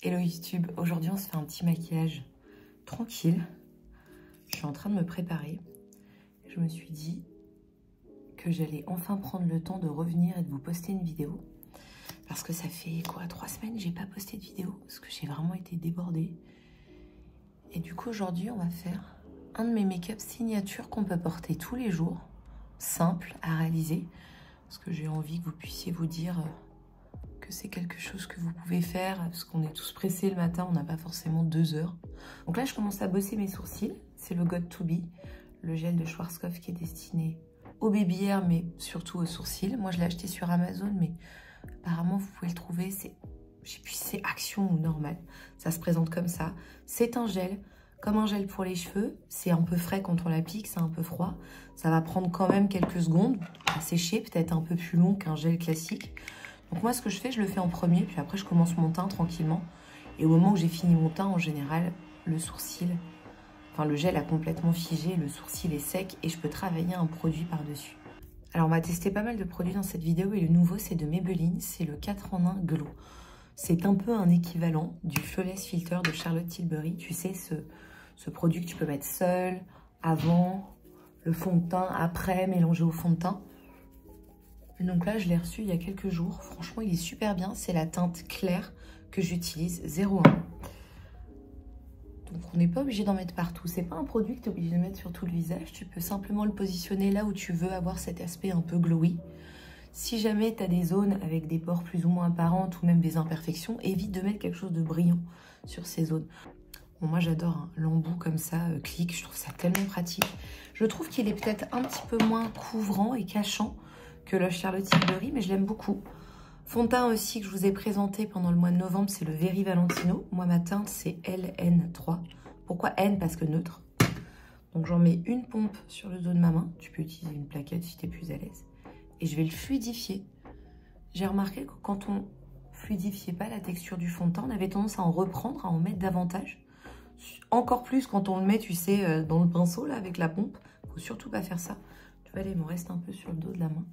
Hello YouTube, aujourd'hui on se fait un petit maquillage tranquille. Je suis en train de me préparer. Je me suis dit que j'allais enfin prendre le temps de revenir et de vous poster une vidéo. Parce que ça fait quoi, 3 semaines que j'ai pas posté de vidéo. Parce que j'ai vraiment été débordée. Et du coup aujourd'hui on va faire un de mes make-up signatures qu'on peut porter tous les jours. Simple à réaliser. Parce que j'ai envie que vous puissiez vous dire que c'est quelque chose que vous pouvez faire, parce qu'on est tous pressés le matin, on n'a pas forcément 2 heures. Donc là, je commence à bosser mes sourcils. C'est le Got To Be, le gel de Schwarzkopf qui est destiné aux baby hairs, mais surtout aux sourcils. Moi, je l'ai acheté sur Amazon, mais apparemment, vous pouvez le trouver. C'est, je sais plus si c'est Action ou Normal. Ça se présente comme ça. C'est un gel, comme un gel pour les cheveux. C'est un peu frais quand on l'applique, c'est un peu froid. Ça va prendre quand même quelques secondes à sécher, peut-être un peu plus long qu'un gel classique. Donc moi, ce que je fais, je le fais en premier, puis après, je commence mon teint tranquillement. Et au moment où j'ai fini mon teint, en général, le sourcil, enfin le gel a complètement figé, le sourcil est sec et je peux travailler un produit par-dessus. Alors, on va tester pas mal de produits dans cette vidéo et le nouveau, c'est de Maybelline, c'est le 4 en 1 Glow. C'est un peu un équivalent du Flawless Filter de Charlotte Tilbury. Tu sais, ce produit que tu peux mettre seul, avant, le fond de teint, après, mélangé au fond de teint. Donc là, je l'ai reçu il y a quelques jours. Franchement, il est super bien. C'est la teinte claire que j'utilise, 01. Donc, on n'est pas obligé d'en mettre partout. C'est pas un produit que tu es obligé de mettre sur tout le visage. Tu peux simplement le positionner là où tu veux avoir cet aspect un peu glowy. Si jamais tu as des zones avec des pores plus ou moins apparentes ou même des imperfections, évite de mettre quelque chose de brillant sur ces zones. Bon, moi, j'adore hein, l'embout comme ça, clic. Je trouve ça tellement pratique. Je trouve qu'il est peut-être un petit peu moins couvrant et cachant que le Charlotte Tilbury, mais je l'aime beaucoup. Fond de teint aussi que je vous ai présenté pendant le mois de novembre, c'est le Very Valentino. Moi, ma teinte, c'est LN3. Pourquoi N? Parce que neutre. Donc, j'en mets une pompe sur le dos de ma main. Tu peux utiliser une plaquette si tu es plus à l'aise. Et je vais le fluidifier. J'ai remarqué que quand on fluidifiait pas la texture du fond de teint, on avait tendance à en reprendre, à en mettre davantage. Encore plus quand on le met, tu sais, dans le pinceau, là, avec la pompe. Faut surtout pas faire ça. Tu vois, là, il me reste un peu sur le dos de la main.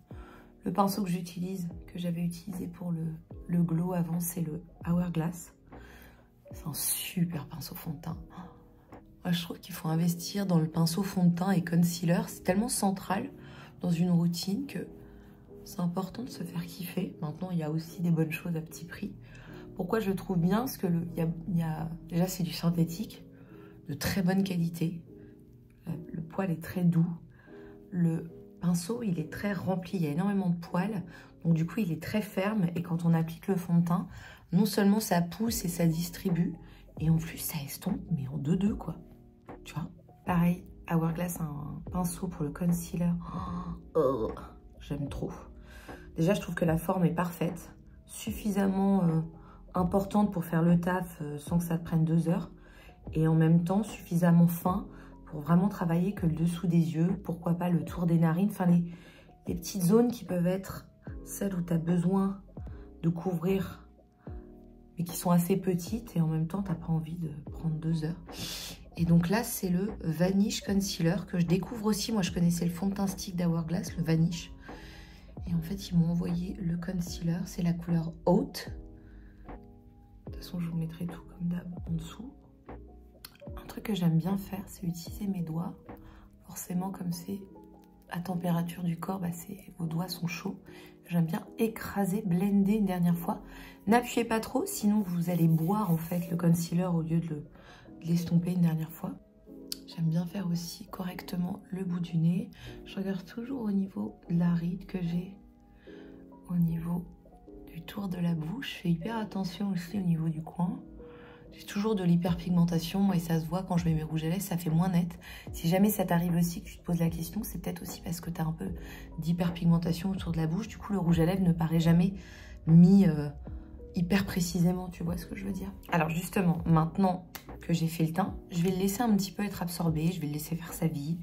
Le pinceau que j'utilise, que j'avais utilisé pour le glow avant, c'est le Hourglass. C'est un super pinceau fond de teint. Moi, je trouve qu'il faut investir dans le pinceau fond de teint et concealer. C'est tellement central dans une routine que c'est important de se faire kiffer. Maintenant, il y a aussi des bonnes choses à petit prix. Pourquoi je le trouve bien? Parce que déjà, c'est du synthétique, de très bonne qualité. Le poil est très doux. Le pinceau, il est très rempli, il y a énormément de poils, donc du coup il est très ferme et quand on applique le fond de teint, non seulement ça pousse et ça distribue, et en plus ça estompe, mais en 2-2 quoi, tu vois. Pareil, Hourglass a un pinceau pour le concealer, j'aime trop. Déjà je trouve que la forme est parfaite, suffisamment importante pour faire le taf sans que ça te prenne 2 heures, et en même temps suffisamment fin pour vraiment travailler que le dessous des yeux, pourquoi pas le tour des narines, enfin les petites zones qui peuvent être celles où tu as besoin de couvrir, mais qui sont assez petites et en même temps, tu n'as pas envie de prendre 2 heures. Et donc là, c'est le Vanish Concealer que je découvre aussi. Moi, je connaissais le fond de teint stick d'Hourglass, le Vanish. Et en fait, ils m'ont envoyé le concealer, c'est la couleur Haute. De toute façon, je vous mettrai tout comme d'hab en dessous. Un truc que j'aime bien faire, c'est utiliser mes doigts. Forcément, comme c'est à température du corps, bah vos doigts sont chauds. J'aime bien écraser, blender une dernière fois. N'appuyez pas trop, sinon vous allez boire en fait le concealer au lieu de l'estomper une dernière fois. J'aime bien faire aussi correctement le bout du nez. Je regarde toujours au niveau de la ride que j'ai, au niveau du tour de la bouche. Je fais hyper attention aussi au niveau du coin. J'ai toujours de l'hyperpigmentation et ça se voit quand je mets mes rouges à lèvres, ça fait moins net. Si jamais ça t'arrive aussi, que tu te poses la question, c'est peut-être aussi parce que tu as un peu d'hyperpigmentation autour de la bouche. Du coup, le rouge à lèvres ne paraît jamais mis hyper précisément, tu vois ce que je veux dire? Alors justement, maintenant que j'ai fait le teint, je vais le laisser un petit peu être absorbé, je vais le laisser faire sa vie.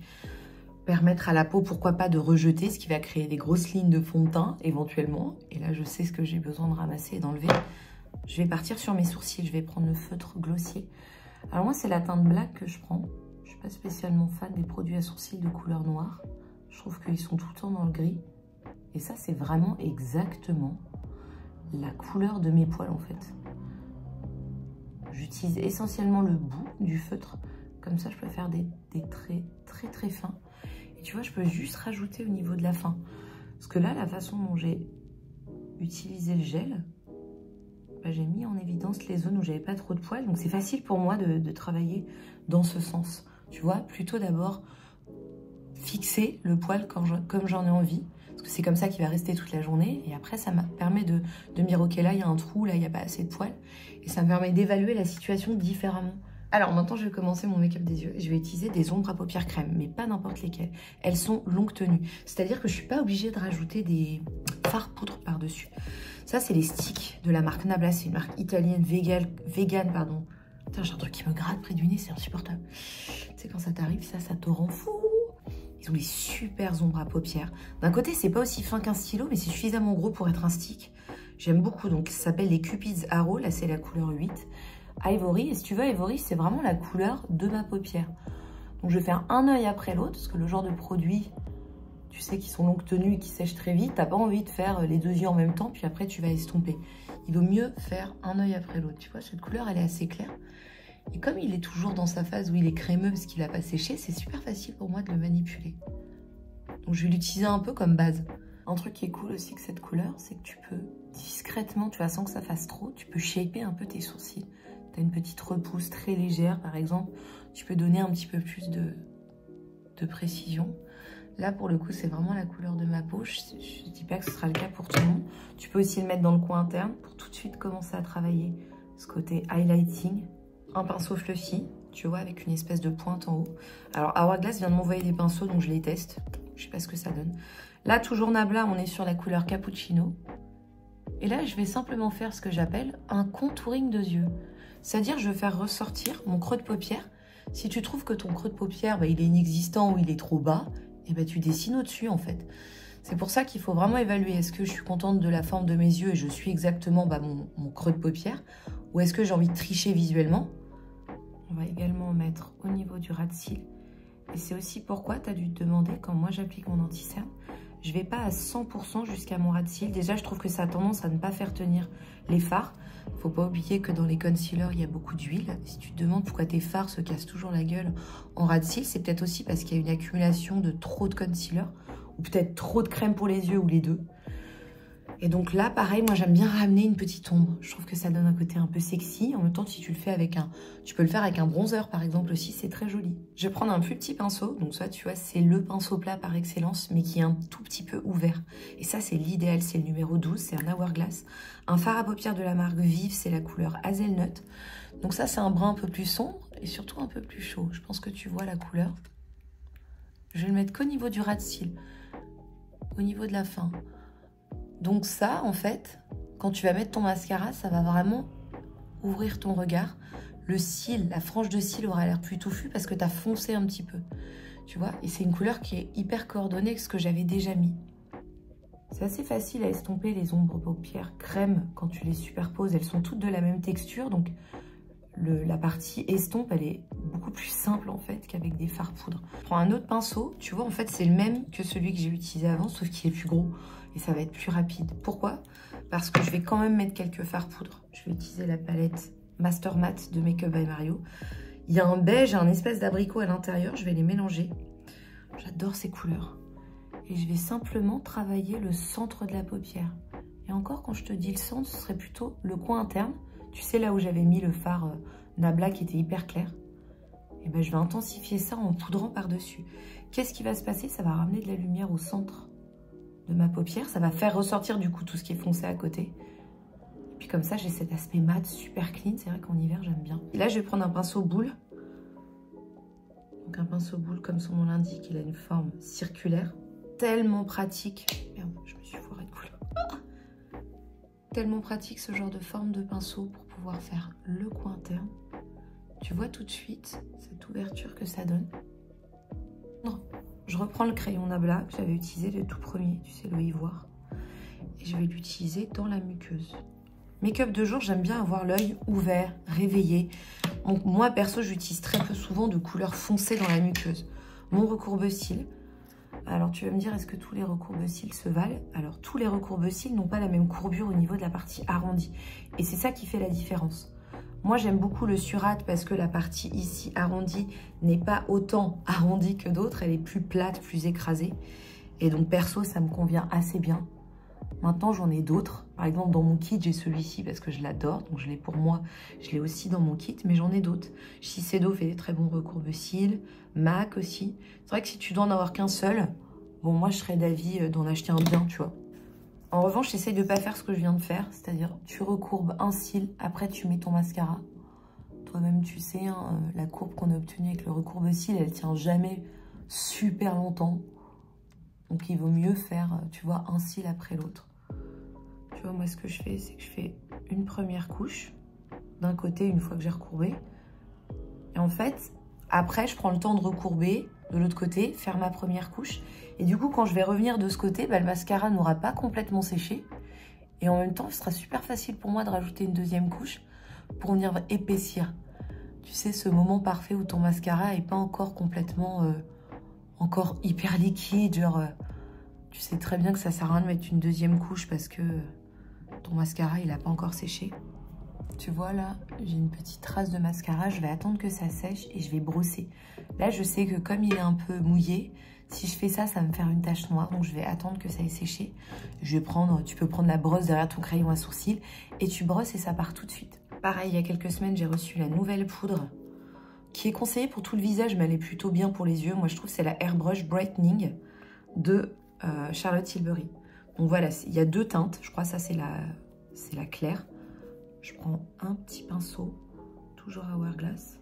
Permettre à la peau, pourquoi pas, de rejeter, ce qui va créer des grosses lignes de fond de teint, éventuellement. Et là, je sais ce que j'ai besoin de ramasser et d'enlever. Je vais partir sur mes sourcils, je vais prendre le feutre Glossier. Alors moi, c'est la teinte Black que je prends. Je suis pas spécialement fan des produits à sourcils de couleur noire. Je trouve qu'ils sont tout le temps dans le gris. Et ça, c'est vraiment exactement la couleur de mes poils, en fait. j'utilise essentiellement le bout du feutre. Comme ça, je peux faire des traits très très fins. Et tu vois, je peux juste rajouter au niveau de la fin. Parce que là, la façon dont j'ai utilisé le gel, bah, j'ai mis en évidence les zones où j'avais pas trop de poils. Donc c'est facile pour moi de travailler dans ce sens. Tu vois, plutôt d'abord fixer le poil comme j'en ai envie. Parce que c'est comme ça qu'il va rester toute la journée. Et après, ça me permet de me dire, ok, là, il y a un trou, là, il n'y a pas assez de poils. Et ça me permet d'évaluer la situation différemment. Alors maintenant, je vais commencer mon make-up des yeux. Je vais utiliser des ombres à paupières crème, mais pas n'importe lesquelles. Elles sont longue tenue. C'est-à-dire que je ne suis pas obligée de rajouter des fards poudre par-dessus. Ça, c'est les sticks de la marque Nabla. C'est une marque italienne, vegan, pardon. Putain, j'ai un truc qui me gratte près du nez, c'est insupportable. Tu sais, quand ça t'arrive, ça te rend fou. Ils ont des super ombres à paupières. D'un côté, c'est pas aussi fin qu'un stylo, mais c'est suffisamment gros pour être un stick. J'aime beaucoup. Donc, ça s'appelle les Cupid's Arrow. Là, c'est la couleur 8. Ivory. Et si tu veux, Ivory, c'est vraiment la couleur de ma paupière. Donc, je vais faire un œil après l'autre, parce que le genre de produits, tu sais, qui sont longue tenue et qui sèchent très vite, t'as pas envie de faire les deux yeux en même temps, puis après, tu vas estomper. Il vaut mieux faire un œil après l'autre. Tu vois, cette couleur, elle est assez claire. Et comme il est toujours dans sa phase où il est crémeux parce qu'il n'a pas séché, c'est super facile pour moi de le manipuler. Donc je vais l'utiliser un peu comme base. Un truc qui est cool aussi avec cette couleur, c'est que tu peux discrètement, tu vois, sans que ça fasse trop, tu peux shaper un peu tes sourcils. Tu as une petite repousse très légère, par exemple. Tu peux donner un petit peu plus de précision. Là, pour le coup, c'est vraiment la couleur de ma peau. Je ne dis pas que ce sera le cas pour tout le monde. Tu peux aussi le mettre dans le coin interne pour tout de suite commencer à travailler ce côté highlighting. Un pinceau fluffy, tu vois, avec une espèce de pointe en haut. Alors, Hourglass vient de m'envoyer des pinceaux, donc je les teste. Je sais pas ce que ça donne. Là, toujours Nabla, on est sur la couleur Cappuccino. Et là, je vais simplement faire ce que j'appelle un contouring de yeux. C'est-à-dire, je vais faire ressortir mon creux de paupière. Si tu trouves que ton creux de paupière, bah, il est inexistant ou il est trop bas, et bah, tu dessines au-dessus, en fait. C'est pour ça qu'il faut vraiment évaluer. Est-ce que je suis contente de la forme de mes yeux et je suis exactement mon creux de paupière, ou est-ce que j'ai envie de tricher visuellement? On va également mettre au niveau du ras de cils. Et c'est aussi pourquoi tu as dû te demander, quand moi j'applique mon anti-cerne, je ne vais pas à 100% jusqu'à mon ras de cils. Déjà, je trouve que ça a tendance à ne pas faire tenir les fards. Il ne faut pas oublier que dans les concealers, il y a beaucoup d'huile. Si tu te demandes pourquoi tes fards se cassent toujours la gueule en ras de cils, c'est peut-être aussi parce qu'il y a une accumulation de trop de concealer, ou peut-être trop de crème pour les yeux, ou les deux. Et donc là, pareil, moi j'aime bien ramener une petite ombre. Je trouve que ça donne un côté un peu sexy. En même temps, si tu le fais avec tu peux le faire avec un bronzer par exemple aussi, c'est très joli. Je vais prendre un plus petit pinceau. Donc ça, tu vois, c'est le pinceau plat par excellence, mais qui est un tout petit peu ouvert. Et ça, c'est l'idéal, c'est le numéro 12, c'est un Hourglass. Un fard à paupières de la marque Vive, c'est la couleur Hazelnut. Donc ça, c'est un brun un peu plus sombre et surtout un peu plus chaud. Je pense que tu vois la couleur. Je vais le mettre qu'au niveau du ras de cils, au niveau de la fin. Donc ça, en fait, quand tu vas mettre ton mascara, ça va vraiment ouvrir ton regard. Le cil, la frange de cils aura l'air plus touffu parce que tu as foncé un petit peu. Tu vois, et c'est une couleur qui est hyper coordonnée avec ce que j'avais déjà mis. C'est assez facile à estomper les ombres paupières crème quand tu les superposes. Elles sont toutes de la même texture, donc la partie estompe, elle est beaucoup plus simple en fait qu'avec des fards poudre. Je prends un autre pinceau, tu vois, en fait c'est le même que celui que j'ai utilisé avant, sauf qu'il est plus gros et ça va être plus rapide. Pourquoi? Parce que je vais quand même mettre quelques fards poudre. Je vais utiliser la palette Master Matte de Make Up by Mario. Il y a un beige et un espèce d'abricot à l'intérieur, je vais les mélanger. J'adore ces couleurs. Et je vais simplement travailler le centre de la paupière. Et encore, quand je te dis le centre, ce serait plutôt le coin interne. Tu sais, là où j'avais mis le fard Nabla qui était hyper clair. Et ben, je vais intensifier ça en poudrant par-dessus. Qu'est-ce qui va se passer? Ça va ramener de la lumière au centre de ma paupière. Ça va faire ressortir du coup tout ce qui est foncé à côté. Et puis comme ça, j'ai cet aspect mat super clean. C'est vrai qu'en hiver, j'aime bien. Et là, je vais prendre un pinceau boule. Donc un pinceau boule, comme son nom l'indique, il a une forme circulaire. Tellement pratique. Merde, je me suis foirée de couleur. Tellement pratique ce genre de forme de pinceau pour pouvoir faire le coin interne. Tu vois tout de suite cette ouverture que ça donne. Je reprends le crayon Nabla que j'avais utilisé le tout premier, tu sais, le ivoire. Et je vais l'utiliser dans la muqueuse. Make-up de jour, j'aime bien avoir l'œil ouvert, réveillé. Donc, moi, perso, j'utilise très peu souvent de couleurs foncées dans la muqueuse. Mon recourbe-cils. Alors, tu vas me dire, est-ce que tous les recourbe-cils se valent? Alors, tous les recourbe-cils n'ont pas la même courbure au niveau de la partie arrondie. Et c'est ça qui fait la différence. Moi, j'aime beaucoup le Surate parce que la partie ici arrondie n'est pas autant arrondie que d'autres. Elle est plus plate, plus écrasée. Et donc, perso, ça me convient assez bien. Maintenant, j'en ai d'autres. Par exemple, dans mon kit, j'ai celui-ci parce que je l'adore. Donc, je l'ai pour moi. Je l'ai aussi dans mon kit, mais j'en ai d'autres. Shiseido fait des très bons recourbe-cils. MAC aussi. C'est vrai que si tu dois en avoir qu'un seul, bon, moi, je serais d'avis d'en acheter un bien, tu vois. En revanche, j'essaye de ne pas faire ce que je viens de faire. C'est-à-dire, tu recourbes un cil, après tu mets ton mascara. Toi-même, tu sais, hein, la courbe qu'on a obtenue avec le recourbe-cils, elle tient jamais super longtemps. Donc, il vaut mieux faire, tu vois, un cil après l'autre. Tu vois, moi, ce que je fais, c'est que je fais une première couche d'un côté une fois que j'ai recourbé. Et en fait, après, je prends le temps de recourber de l'autre côté, faire ma première couche. Et du coup, quand je vais revenir de ce côté, bah, le mascara n'aura pas complètement séché. Et en même temps, ce sera super facile pour moi de rajouter une deuxième couche pour venir épaissir. Tu sais, ce moment parfait où ton mascara n'est pas encore complètement... encore hyper liquide, genre tu sais très bien que ça sert à rien de mettre une deuxième couche parce que ton mascara il a pas encore séché. Tu vois là, j'ai une petite trace de mascara, je vais attendre que ça sèche et je vais brosser. Là je sais que comme il est un peu mouillé, si je fais ça, ça va me faire une tache noire, donc je vais attendre que ça ait séché. Je vais prendre, tu peux prendre la brosse derrière ton crayon à sourcils et tu brosses et ça part tout de suite. Pareil, il y a quelques semaines, j'ai reçu la nouvelle poudre qui est conseillée pour tout le visage, mais elle est plutôt bien pour les yeux. Moi, je trouve que c'est la Airbrush Brightening de Charlotte Tilbury. Donc voilà, il y a deux teintes. Je crois que ça, c'est la claire. Je prends un petit pinceau, toujours Hourglass.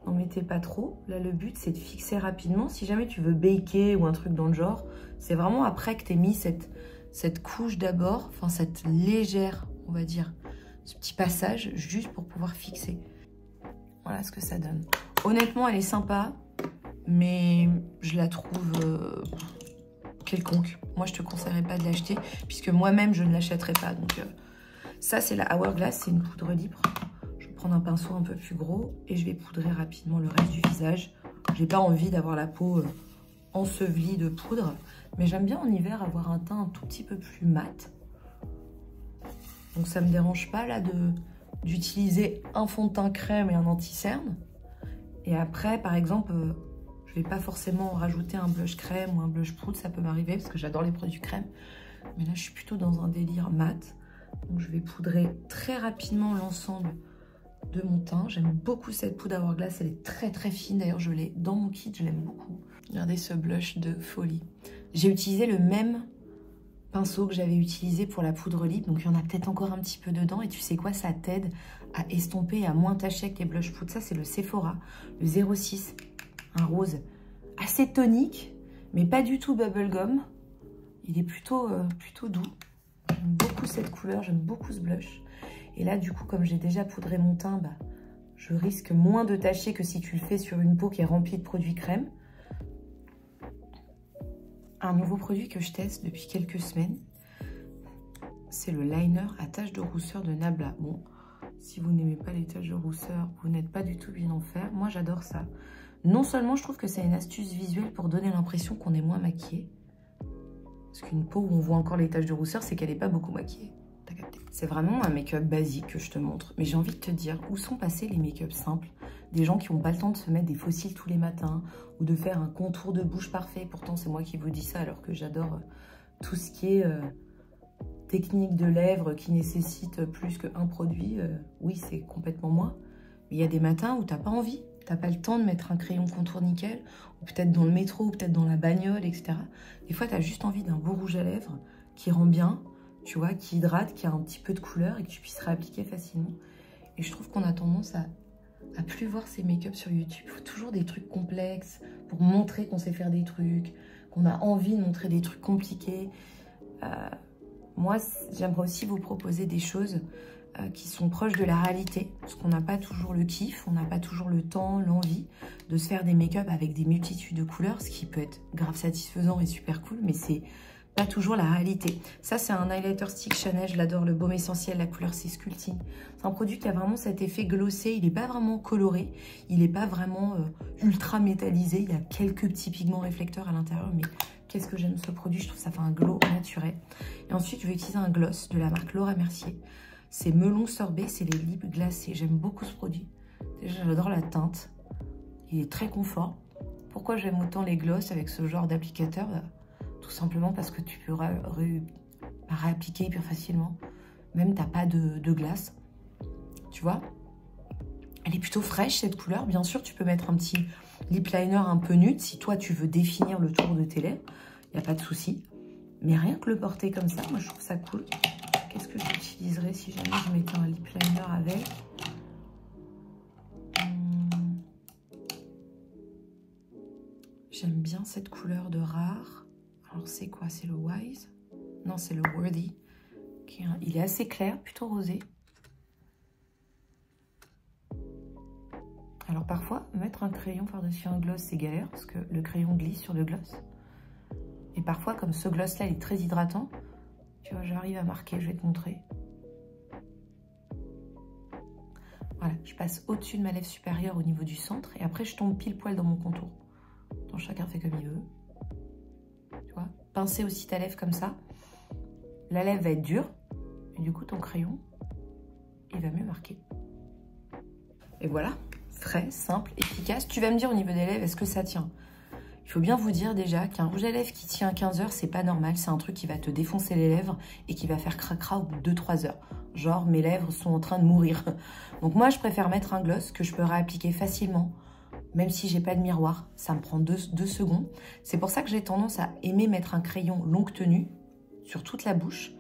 N'en mettez pas trop. Là, le but, c'est de fixer rapidement. Si jamais tu veux baker ou un truc dans le genre, c'est vraiment après que tu aies mis cette couche d'abord, enfin cette légère, on va dire, ce petit passage, juste pour pouvoir fixer. Voilà ce que ça donne. Honnêtement, elle est sympa, mais je la trouve quelconque. Moi, je te conseillerais pas de l'acheter, puisque moi-même, je ne l'achèterai pas. Donc, ça, c'est la Hourglass, c'est une poudre libre. Je vais prendre un pinceau un peu plus gros et je vais poudrer rapidement le reste du visage. J'ai pas envie d'avoir la peau ensevelie de poudre, mais j'aime bien en hiver avoir un teint un tout petit peu plus mat. Donc, ça me dérange pas là d'utiliser un fond de teint crème et un anti-cerne. Et après, par exemple, je vais pas forcément rajouter un blush crème ou un blush poudre, ça peut m'arriver parce que j'adore les produits crème. Mais là, je suis plutôt dans un délire mat. Donc, je vais poudrer très rapidement l'ensemble de mon teint. J'aime beaucoup cette poudre Hourglass, elle est très très fine. D'ailleurs, je l'ai dans mon kit, je l'aime beaucoup. Regardez ce blush de folie. J'ai utilisé le même pinceau que j'avais utilisé pour la poudre libre, donc il y en a peut-être encore un petit peu dedans, et tu sais quoi, ça t'aide à estomper et à moins tacher avec les blush poudre. Ça, c'est le Sephora, le 06, un rose assez tonique, mais pas du tout bubblegum. Il est plutôt doux. J'aime beaucoup cette couleur, j'aime beaucoup ce blush. Et là, du coup, comme j'ai déjà poudré mon teint, bah, je risque moins de tacher que si tu le fais sur une peau qui est remplie de produits crème. Un nouveau produit que je teste depuis quelques semaines, c'est le liner à taches de rousseur de Nabla. Bon, si vous n'aimez pas les taches de rousseur, vous n'êtes pas du tout bien en faire. Moi, j'adore ça. Non seulement je trouve que c'est une astuce visuelle pour donner l'impression qu'on est moins maquillé, parce qu'une peau où on voit encore les taches de rousseur, c'est qu'elle n'est pas beaucoup maquillée. T'as capté? C'est vraiment un make-up basique que je te montre. Mais j'ai envie de te dire, où sont passés les make-up simples? Des gens qui n'ont pas le temps de se mettre des faux cils tous les matins ou de faire un contour de bouche parfait. Pourtant, c'est moi qui vous dis ça alors que j'adore tout ce qui est technique de lèvres qui nécessite plus qu'un produit. Oui, c'est complètement moi. Mais il y a des matins où tu n'as pas envie. Tu n'as pas le temps de mettre un crayon contour nickel, ou peut-être dans le métro, ou peut-être dans la bagnole, etc. Des fois, tu as juste envie d'un beau rouge à lèvres qui rend bien, tu vois, qui hydrate, qui a un petit peu de couleur et que tu puisses réappliquer facilement. Et je trouve qu'on a tendance à plus voir ces make-up sur YouTube. Il faut toujours des trucs complexes pour montrer qu'on sait faire des trucs, qu'on a envie de montrer des trucs compliqués. Moi, j'aimerais aussi vous proposer des choses qui sont proches de la réalité, parce qu'on n'a pas toujours le kiff, on n'a pas toujours le temps, l'envie de se faire des make-up avec des multitudes de couleurs, ce qui peut être grave satisfaisant et super cool, mais c'est pas toujours la réalité. Ça, c'est un highlighter stick Chanel, je l'adore, le baume essentiel, la couleur c'est Sculpting. C'est un produit qui a vraiment cet effet glossé, il n'est pas vraiment coloré, il n'est pas vraiment ultra métallisé, il y a quelques petits pigments réflecteurs à l'intérieur, mais qu'est-ce que j'aime ce produit, je trouve que ça fait un glow naturel. Et ensuite, je vais utiliser un gloss de la marque Laura Mercier. C'est melon sorbet, c'est les lip glacés. J'aime beaucoup ce produit. Déjà, j'adore la teinte. Il est très confort. Pourquoi j'aime autant les gloss avec ce genre d'applicateur? Tout simplement parce que tu peux réappliquer hyper facilement. Même t'as pas de glace. Tu vois? Elle est plutôt fraîche cette couleur. Bien sûr, tu peux mettre un petit lip liner un peu nude si toi tu veux définir le tour de tes lèvres. Il n'y a pas de souci. Mais rien que le porter comme ça, moi je trouve ça cool. Qu'est-ce que j'utiliserais si jamais je mettais un lip liner avec? J'aime bien cette couleur de rare. Alors c'est quoi? C'est le Wise? Non, c'est le Worthy. Il est assez clair, plutôt rosé. Alors parfois, mettre un crayon par-dessus un gloss, c'est galère parce que le crayon glisse sur le gloss. Et parfois, comme ce gloss-là, il est très hydratant, tu vois, j'arrive à marquer, je vais te montrer. Voilà, je passe au-dessus de ma lèvre supérieure au niveau du centre et après, je tombe pile poil dans mon contour. Donc chacun fait comme il veut. Tu vois, pincer aussi ta lèvre comme ça. La lèvre va être dure et du coup, ton crayon, il va mieux marquer. Et voilà. Frais, simple, efficace. Tu vas me dire au niveau des lèvres, est-ce que ça tient? Il faut bien vous dire déjà qu'un rouge à lèvres qui tient 15 heures, c'est pas normal. C'est un truc qui va te défoncer les lèvres et qui va faire cracra au bout de 2-3 heures. Genre, mes lèvres sont en train de mourir. Donc moi, je préfère mettre un gloss que je peux réappliquer facilement. Même si j'ai pas de miroir, ça me prend 2 secondes. C'est pour ça que j'ai tendance à aimer mettre un crayon longue tenue sur toute la bouche.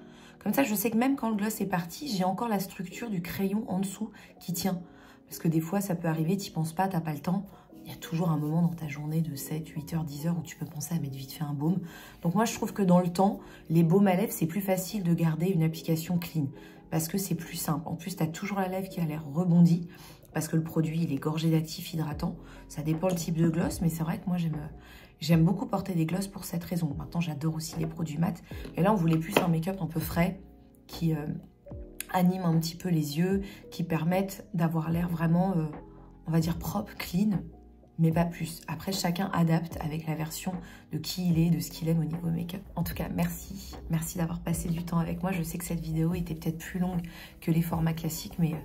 Comme ça, je sais que même quand le gloss est parti, j'ai encore la structure du crayon en dessous qui tient. Parce que des fois, ça peut arriver, tu n'y penses pas, tu n'as pas le temps. Il y a toujours un moment dans ta journée de 7, 8 heures, 10 heures où tu peux penser à mettre vite fait un baume. Donc moi, je trouve que dans le temps, les baumes à lèvres, c'est plus facile de garder une application clean. Parce que c'est plus simple. En plus, tu as toujours la lèvre qui a l'air rebondie. Parce que le produit, il est gorgé d'actifs hydratants. Ça dépend le type de gloss, mais c'est vrai que moi, j'aime beaucoup porter des gloss pour cette raison. Maintenant, j'adore aussi les produits mat. Et là, on voulait plus un make-up un peu frais qui... anime un petit peu les yeux, qui permettent d'avoir l'air vraiment, on va dire, propre, clean, mais pas plus. Après, chacun adapte avec la version de qui il est, de ce qu'il aime au niveau make-up. En tout cas, merci. Merci d'avoir passé du temps avec moi. Je sais que cette vidéo était peut-être plus longue que les formats classiques, mais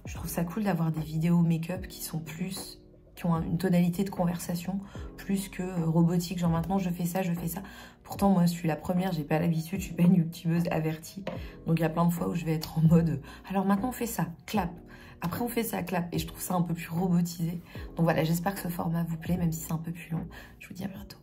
je trouve ça cool d'avoir des vidéos make-up qui sont plus... qui ont une tonalité de conversation plus que robotique, genre maintenant je fais ça, je fais ça. Pourtant moi je suis la première, j'ai pas l'habitude, je suis pas une youtubeuse avertie. Donc il y a plein de fois où je vais être en mode alors maintenant on fait ça, clap. Après on fait ça, clap. Et je trouve ça un peu plus robotisé. Donc voilà, j'espère que ce format vous plaît, même si c'est un peu plus long. Je vous dis à bientôt.